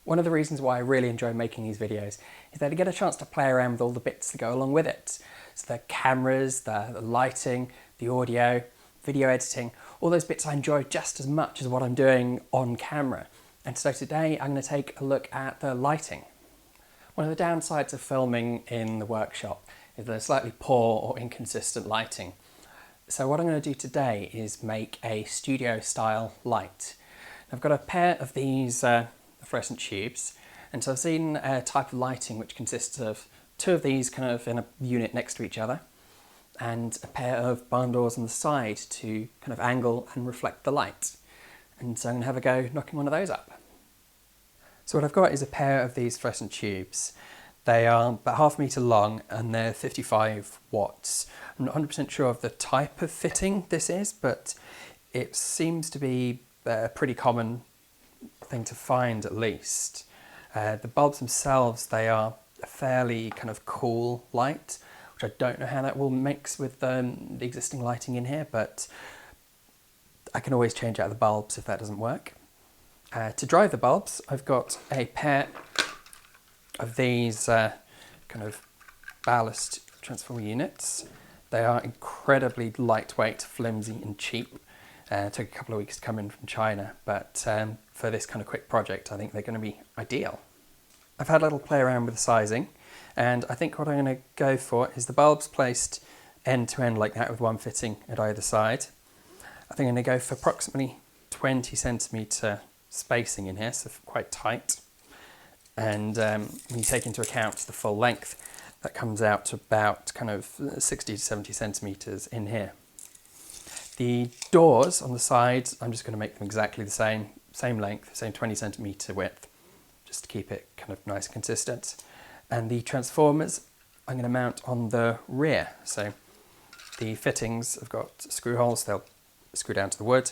One of the reasons why I really enjoy making these videos is that I get a chance to play around with all the bits that go along with it. So the cameras, the lighting, the audio, video editing, all those bits I enjoy just as much as what I'm doing on camera. And so today I'm going to take a look at the lighting. One of the downsides of filming in the workshop is the slightly poor or inconsistent lighting. So what I'm going to do today is make a studio style light. I've got a pair of these fluorescent tubes, and so I've seen a type of lighting which consists of two of these kind of in a unit next to each other and a pair of barn doors on the side to kind of angle and reflect the light. And so I'm going to have a go knocking one of those up. So what I've got is a pair of these fluorescent tubes. They are about ½ metre long and they're 55 watts. I'm not 100% sure of the type of fitting this is, but it seems to be a pretty common thing to find at least. The bulbs themselves, they are a fairly kind of cool light, which I don't know how that will mix with the existing lighting in here, but I can always change out the bulbs if that doesn't work. To drive the bulbs, I've got a pair of these kind of ballast transformer units. They are incredibly lightweight, flimsy and cheap. It took a couple of weeks to come in from China, but for this kind of quick project I think they're going to be ideal. I've had a little play around with the sizing, and I think what I'm going to go for is the bulbs placed end to end like that with one fitting at either side. I think I'm going to go for approximately 20 centimetre spacing in here, so quite tight. And when you take into account the full length, that comes out to about kind of 60 to 70 centimetres in here. The doors on the sides, I'm just going to make them exactly the same length, same 20 centimetre width, just to keep it kind of nice and consistent. And the transformers I'm going to mount on the rear. So the fittings have got screw holes, they'll screw down to the wood.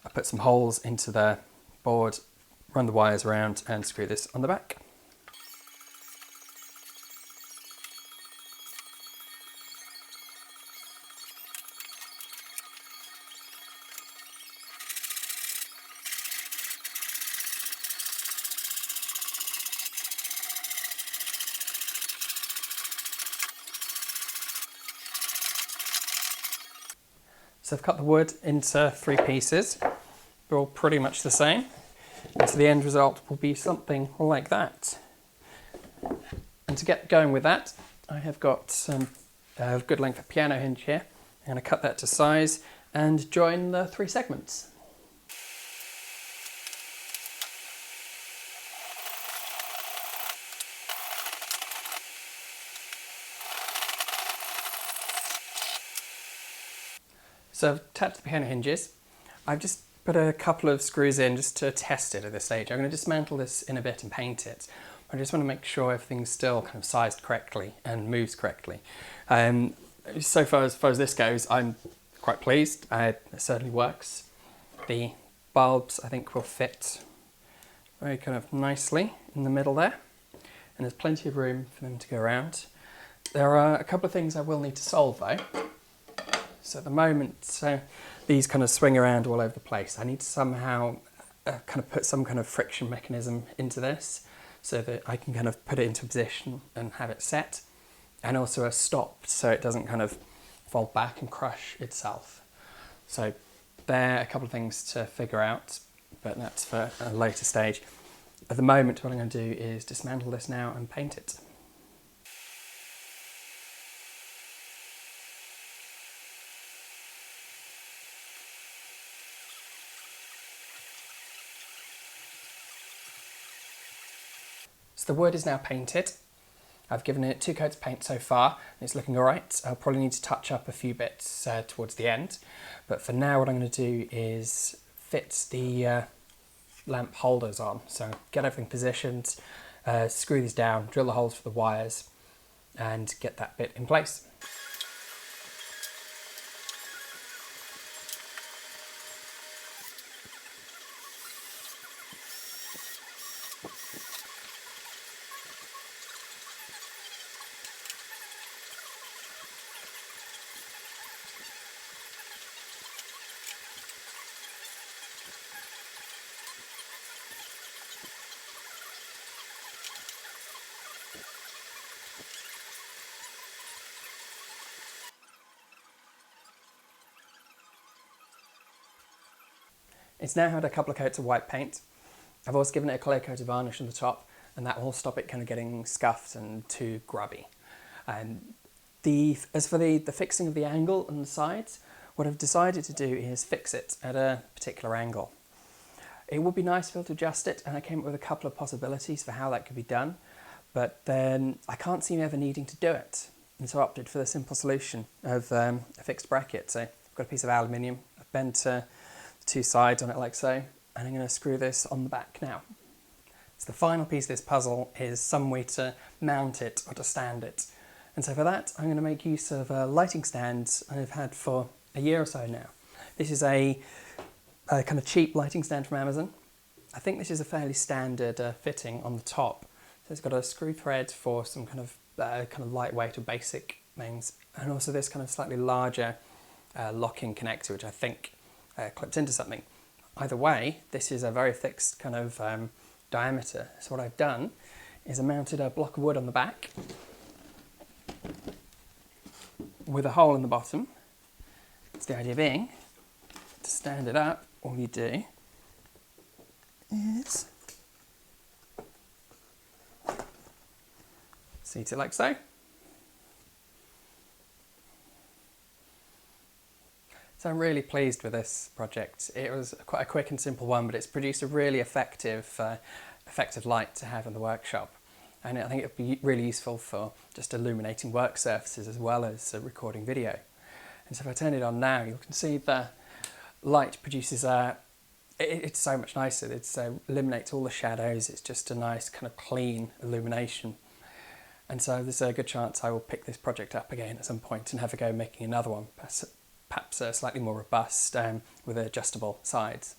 I put some holes into the board, run the wires around and screw this on the back. So I've cut the wood into 3 pieces. They're all pretty much the same. And so the end result will be something like that. And to get going with that, I have got some good length piano hinge here. I'm going to cut that to size and join the 3 segments. So I've tapped the piano hinges. I've just put a couple of screws in just to test it at this stage. I'm going to dismantle this in a bit and paint it. I just want to make sure everything's still kind of sized correctly and moves correctly. So far as this goes, I'm quite pleased. It certainly works. The bulbs I think will fit very kind of nicely in the middle there. And there's plenty of room for them to go around. There are a couple of things I will need to solve though. So at the moment, these kind of swing around all over the place. I need to somehow kind of put some kind of friction mechanism into this so that I can kind of put it into a position and have it set, and also a stop so it doesn't kind of fall back and crush itself. So there are a couple of things to figure out, but that's for a later stage. At the moment, what I'm going to do is dismantle this now and paint it. So the wood is now painted. I've given it 2 coats of paint so far, and it's looking all right. I'll probably need to touch up a few bits towards the end, but for now what I'm going to do is fit the lamp holders on. So get everything positioned, screw these down, drill the holes for the wires, and get that bit in place. It's now had a couple of coats of white paint. I've also given it a clear coat of varnish on the top, and that will stop it kind of getting scuffed and too grubby. And as for the fixing of the angle and the sides, what I've decided to do is fix it at a particular angle. It would be nice to be able to adjust it, and I came up with a couple of possibilities for how that could be done, but then I can't see me ever needing to do it. And so I opted for the simple solution of a fixed bracket. So I've got a piece of aluminium, I've bent the two sides on it like so, and I'm going to screw this on the back now. So the final piece of this puzzle is some way to mount it or to stand it. And so for that, I'm going to make use of a lighting stand I've had for a year or so now. This is a kind of cheap lighting stand from Amazon. I think this is a fairly standard fitting on the top. So it's got a screw thread for some kind of lightweight or basic mains, and also this kind of slightly larger locking connector, which I think clips into something. Either way, this is a very fixed kind of diameter. So what I've done is I mounted a block of wood on the back with a hole in the bottom. It's the idea being, to stand it up, all you do is seat it like so. So I'm really pleased with this project. It was quite a quick and simple one, but it's produced a really effective light to have in the workshop. And I think it would be really useful for just illuminating work surfaces as well as recording video. And so if I turn it on now, you can see the light produces it's so much nicer. It eliminates all the shadows. It's just a nice kind of clean illumination. And so there's a good chance I will pick this project up again at some point and have a go making another one, perhaps slightly more robust with adjustable sides.